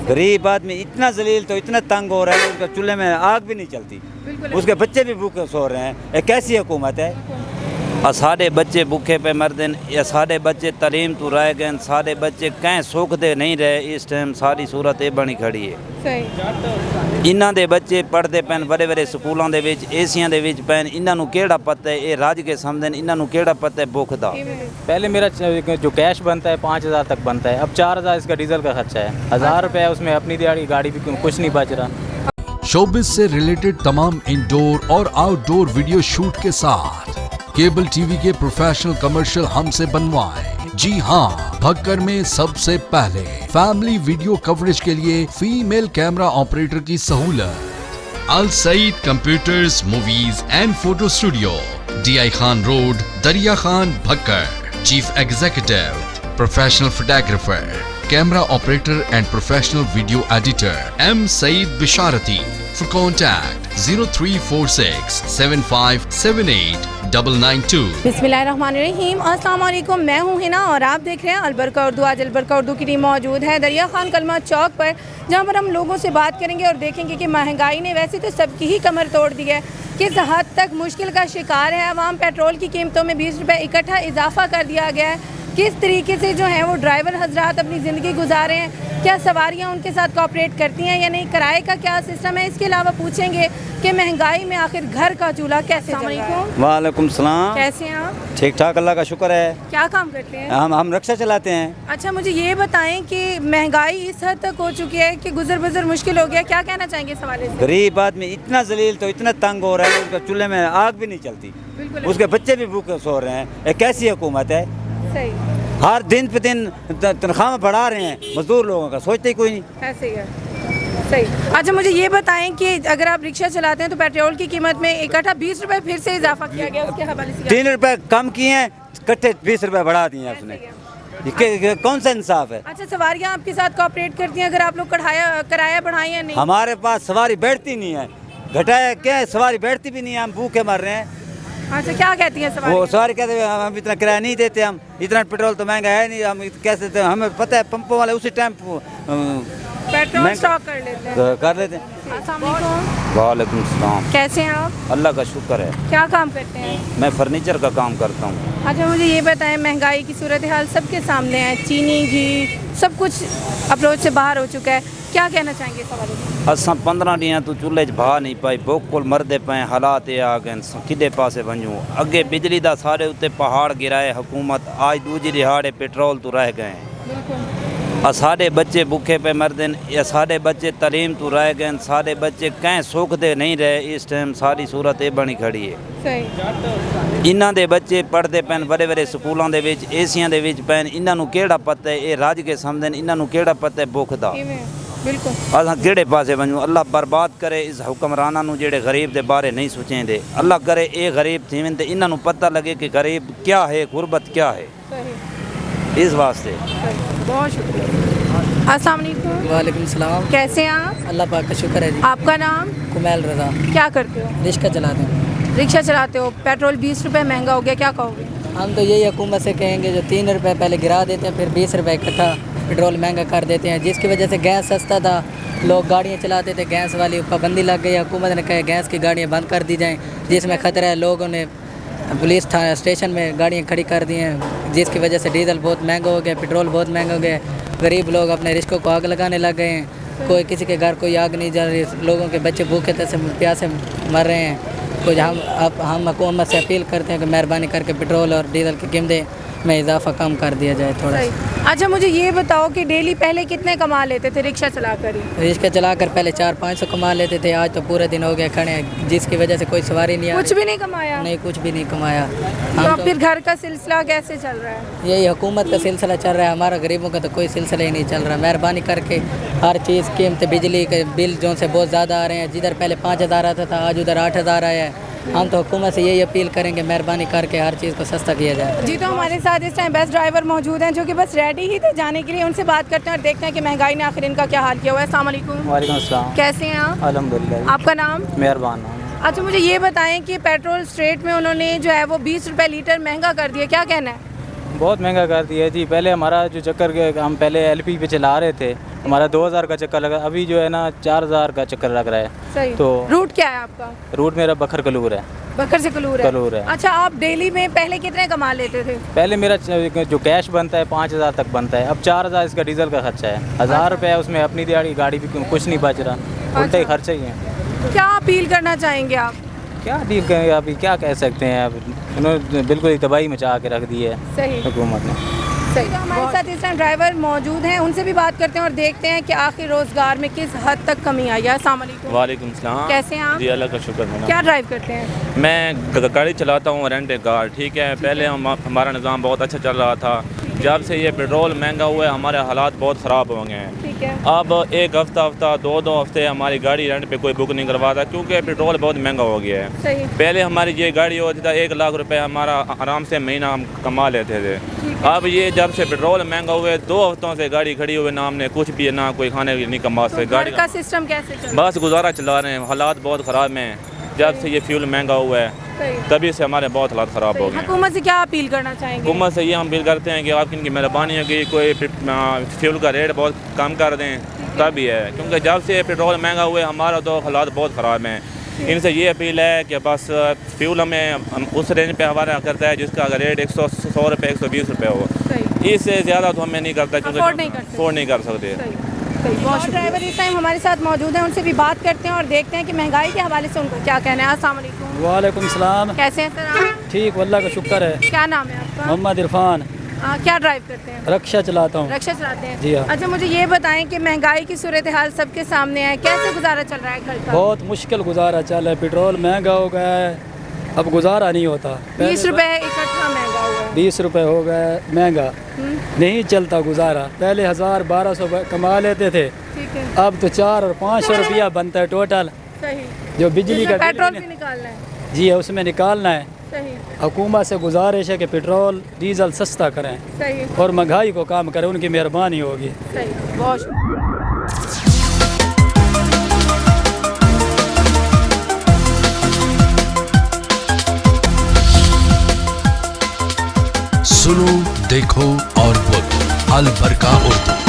गरीब आदमी इतना जलील तो इतना तंग हो रहा है, उसका चूल्हे में आग भी नहीं चलती, उसके बच्चे भी भूखे सो रहे हैं। ये कैसी हुकूमत है? साढ़े बच्चे भूखे पे मर दें या साढ़े बच्चे तलीम तो रह गए, साढ़े बच्चे कहीं सुख दे नहीं रहे। इस टाइम सारी सूरत ये बनी खड़ी है। इन्हां दे बच्चे पढ़ते पैन बड़े बड़े स्कूलों के विच, एसियां दे विच पैन, इन्हां नूं केड़ा पता है ये रज के समझन, इन्हां नूं केड़ा पता है भुख दा। पहले मेरा जो कैश बनता है 5,000 तक बनता है, अब 4,000 इसका डीजल का खर्चा है, 1,000 रुपये उसमें अपनी दिहाड़ी गाड़ी भी कुछ नहीं बच रहा। शोबिस से रिलेटेड तमाम इंडोर और आउटडोर वीडियो शूट के साथ केबल टीवी के प्रोफेशनल कमर्शियल हमसे बनवाएं। जी हाँ, भक्कर में सबसे पहले फैमिली वीडियो कवरेज के लिए फीमेल कैमरा ऑपरेटर की सहूलत। Al Saeed computers, movies and photo studio, DI Khan road, Darya Khan, Bhakkar. Chief executive, professional photographer, camera operator and professional video editor M Saeed Bisharati। For contact 0346 7578 992। बिस्मिल्लाहिर्रहमानिर्रहीम। अस्सलाम वालेकुम, मैं हूँ हिना और आप देख रहे हैं अलबरका उर्दू। आज अलबरका उर्दू की टीम मौजूद है दरिया खान कलमा चौक पर, जहाँ पर हम लोगों से बात करेंगे और देखेंगे कि महंगाई ने वैसे तो सबकी ही कमर तोड़ दी है, किस हद तक मुश्किल का शिकार है अवाम। पेट्रोल की कीमतों में 20 रुपये इकट्ठा इजाफा कर दिया गया है। किस तरीके से जो है वो ड्राइवर हजरात अपनी ज़िंदगी गुजार रहे हैं, क्या सवारियां उनके साथ कोऑपरेट करती हैं या नहीं, किराए का क्या सिस्टम है। इसके अलावा पूछेंगे कि महंगाई में आखिर घर का चूल्हा कैसे चल रहा है। वालेकुम सलाम, कैसे हैं आप? ठीक ठाक, अल्लाह का शुक्र है। क्या काम करते हैं? हम रिक्शा चलाते हैं। अच्छा, मुझे ये बताएं कि महंगाई इस हद तक हो चुकी है कि गुजर बसर मुश्किल हो गया, क्या कहना चाहेंगे इस हवाले से? गरीब आदमी इतना जलील तो इतना तंग हो रहा है, उसका चूल्हे में आग भी नहीं चलती, उसके बच्चे भी भूखे सो रहे हैं। ये कैसी हुकूमत है? सही, हर दिन पे दिन तनख्वाह बढ़ा रहे हैं, मजदूर लोगों का सोचते ही कोई नहीं। ऐसे ही है। सही। अच्छा, मुझे ये बताएं कि अगर आप रिक्शा चलाते हैं तो पेट्रोल की कीमत में इकट्ठा 20 रुपए फिर से इजाफा किया गया, उसके हवाले से 3 रुपए कम किए हैं, इकट्ठे 20 रुपए बढ़ा दिए हैं उसने। ये कौन सा इंसाफ है? अच्छा, सवारियां आपके साथ कोऑपरेट करती हैं अगर आप लोग किराया बढ़ाएं या नहीं? हमारे पास सवारी बैठती नहीं है, घटाया क्या है, सवारी बैठती भी नहीं है, हम भूखे मर रहे हैं। अच्छा, क्या कहती हैं सवारी? वो सवारी कहते हैं हम इतना किराया नहीं देते, हम इतना पेट्रोल तो महंगा है नहीं, हम कैसे देते, हमें पता है पंपों वाले उसी टाइम पेट्रोल स्टॉक कर लेते हैं। कर लेते हैं। अस्सलाम वालेकुम। वालेकुम सलाम। कैसे हैं आप? अल्लाह का शुक्र है। क्या काम करते हैं? मैं फर्नीचर का काम करता हूँ। अच्छा, मुझे ये बताएं, महंगाई की सूरत हाल सबके सामने है, चीनी घी सब कुछ अप्रोच से बाहर हो चुका है, क्या कहना चाहेंगे इस हवाले से? असां 15 ॾींहं तू चूल्हे 'च भाह नहीं पाई, बिल्कुल मरदे पे हालात ये आ गए, किदे पासे वञूं। अगे बिजली दा सारे उत्ते पहाड़ गिराए हुकूमत, आज दूजी दिहाड़े पेट्रोल तो रह गए। साढ़े बच्चे भूखे पे मर दें या साढ़े बच्चे तलीम तो रह गए, साढ़े बच्चे कहीं सुख दे नहीं रहे। इस टाइम सारी सूरत ये बनी खड़ी है। सही। इन्हां दे बच्चे पढ़ते पैन बड़े बड़े स्कूलों के विच, एसियां दे विच पैन, इन्हां नूं केड़ा पता है ये रज के समझन, इन्हां नूं केड़ा पता है भुख दा। बिल्कुल। असां केड़े पासे वञूं? अल्लाह बर्बाद करे इस हुक्मरानां नूं जेड़े गरीब दे बारे नहीं सोचेंदे। अल्लाह करे ये गरीब थी वञन ते इन्हां नूं पता लगे कि गरीब क्या है, गुरबत क्या है। इस वास्ते बहुत शुक्रिया। अस्सलाम वालेकुम। वालेकुम सलाम। कैसे हैं आप? अल्लाह पाक का शुक्र है जी। आपका नाम? कुमैल रज़ा। क्या करते हो? रिक्शा चलाते हैं। रिक्शा चलाते हो, पेट्रोल 20 रुपये महंगा हो गया, क्या कहोगे? हम तो यही हुकूमत से कहेंगे जो 3 रुपये पहले गिरा देते हैं, फिर 20 रुपये इकट्ठा पेट्रोल महंगा कर देते हैं, जिसकी वजह से गैस सस्ता था, लोग गाड़ियाँ चलाते थे, गैस वाली पाबंदी लग गई। हुकूमत ने कहा गैस की गाड़ियाँ बंद कर दी जाएँ, जिसमें ख़तरा है। लोगों ने पुलिस थाना स्टेशन में गाड़ियाँ खड़ी कर दी हैं, जिसकी वजह से डीजल बहुत महंगा हो गया, पेट्रोल बहुत महंगा हो गया। गरीब लोग अपने रिश्कों को आग लगाने लग गए हैं। कोई किसी के घर कोई आग नहीं जल रही, लोगों के बच्चे भूखे से प्यासे मर रहे हैं। कुछ हम हुकूमत से अपील करते हैं कि मेहरबानी करके पेट्रोल और डीजल की कीमतें में इजाफा कम कर दिया जाए थोड़ा सा। अच्छा, मुझे ये बताओ कि डेली पहले कितने कमा लेते थे रिक्शा चलाकर? रिक्शा चलाकर पहले 400-500 कमा लेते थे, आज तो पूरे दिन हो गए खड़े, जिसकी वजह से कोई सवारी नहीं आ रही। कुछ भी नहीं कमाया? नहीं, कुछ भी नहीं कमाया। तो फिर घर का सिलसिला कैसे चल रहा है? यही हुकूमत का सिलसिला चल रहा है, हमारा गरीबों का तो कोई सिलसिला ही नहीं चल रहा। मेहरबानी करके हर चीज़ कीमत, बिजली के बिल जो से बहुत ज़्यादा आ रहे हैं, जिधर पहले 5,000 आता था आज उधर 8,000 आया है। हम तो हुकूमत से यही अपील करेंगे मेहरबानी करके हर चीज़ को सस्ता किया जाए। जी, तो हमारे साथ इस टाइम बेस्ट ड्राइवर मौजूद हैं जो कि बस रेडी ही थे जाने के लिए। उनसे बात करते हैं और देखते हैं कि महंगाई ने आखिर इनका क्या हाल किया हुआ है। अस्सलाम वालेकुम। वालेकुम अस्सलाम। कैसे हैं आप? अल्हम्दुलिल्लाह। आपका नाम? मेहरबान। अच्छा, मुझे ये बताएं कि पेट्रोल स्ट्रेट में उन्होंने जो है वो 20 रुपये लीटर महंगा कर दिया, क्या कहना है? बहुत महंगा कर दिया जी। पहले हमारा जो चक्कर हम पहले LP पे चला रहे थे, हमारा 2000 का चक्कर लगा, अभी जो है ना 4000 का चक्कर लग रहा है। सही। तो रूट क्या है आपका? रूट मेरा बखर कलूर है। बकर से कलूर है। कलूर है। अच्छा, आप डेली में पहले कितने कमा लेते थे? पहले मेरा जो कैश बनता है 5000 तक बनता है, अब 4000 इसका डीजल का खर्चा है। 1000 रुपये उसमें अपनी दिहाड़ी गाड़ी भी कुछ नहीं बच रहा, उल्टा ही खर्चा ही है। क्या अपील करना चाहेंगे आप? क्या डील करेंगे, अभी क्या कह सकते हैं, अब उन्होंने बिल्कुल ही तबाही मचा के रख दी है सही। हुकूमत ने। सही। तो हमारे साथ इस टाइम ड्राइवर मौजूद हैं, उनसे भी बात करते हैं और देखते हैं कि आखिर रोजगार में किस हद तक कमी आई है। अस्सलाम वालेकुम। वालेकुम सलाम। कैसे हैं आप? जी अल्लाह का शुक्र है। क्या ड्राइव करते हैं? मैं गाड़ी चलाता हूँ, रेंट ए कार, ठीक है। पहले हमारा निज़ाम बहुत अच्छा चल रहा था, जब से ये पेट्रोल महंगा हुआ है हमारे हालात बहुत ख़राब हो गए हैं। ठीक है। अब एक हफ्ता दो हफ्ते हमारी गाड़ी रेंट पे कोई बुक नहीं करवाता क्योंकि पेट्रोल बहुत महंगा हो गया है। सही। पहले हमारी ये गाड़ी होती था 1 लाख रुपए हमारा आराम से महीना हम कमा लेते थे। अब ये जब से पेट्रोल महंगा हुआ है 2 हफ्तों से गाड़ी खड़ी हुई ना, हमने कुछ भी ना कोई खाने नहीं कमा सकते। घर गाड़ी का सिस्टम कैसे चल रहा बस गुजारा चला रहे हैं, हालात बहुत ख़राब हैं। जब से ये फ्यूल महंगा हुआ है है? तभी से हमारे बहुत हालात ख़राब हो गए हैं। हुकूमत से क्या अपील करना चाहेंगे? हुकूमत से ये हम अपील करते हैं कि आप इनकी मेहरबानी है कि कोई फ्यूल का रेट बहुत कम कर दें, तभी है। क्योंकि जब से पेट्रोल महंगा हुआ है हमारा तो हालात बहुत ख़राब हैं। इनसे ये अपील है कि बस फ्यूल हमें उस रेंज पे हमारा करता है जिसका अगर रेट 100 रुपये 120 रुपये हो, इससे ज़्यादा तो हमें नहीं करता क्योंकि अफोर्ड नहीं कर सकते। बहुत ड्राइवर इस टाइम हमारे साथ मौजूद हैं, उनसे भी बात करते हैं और देखते हैं कि महंगाई के हवाले से उनको क्या कहना है। अस्सलाम वालेकुम। वालेकुम सलाम। कैसे हैं सर आप? ठीक, अल्लाह का शुक्र है। क्या नाम है आपका? मोहम्मद इरफान। क्या ड्राइव करते हैं? रक्षा चलाता हूँ। रक्षा चलाते हैं। जी हाँ। अच्छा, मुझे ये बताएं कि महंगाई की सूरत हाल सबके सामने है, कैसे गुजारा चल रहा है घर का? बहुत मुश्किल गुजारा चल रहा है, पेट्रोल महंगा हो गया है, अब गुजारा नहीं होता। 20 रुपये इकट्ठा महंगा हुआ है। 20 रुपये हो गया है महंगा, नहीं चलता गुजारा। पहले 1000-1200 कमा लेते थे, ठीक है। अब तो 400 और 500 रुपया बनता है टोटल। सही। जो बिजली का पेट्रोल भी निकालना है। जी है, उसमें निकालना है। सही। हुकूमत से गुजारिश है कि पेट्रोल डीजल सस्ता करें सही। और महंगाई को कम करें, उनकी मेहरबानी होगी। सही। बहुत शुक्रिया। सुनो, देखो और बोलो, अल बरका उर्दू।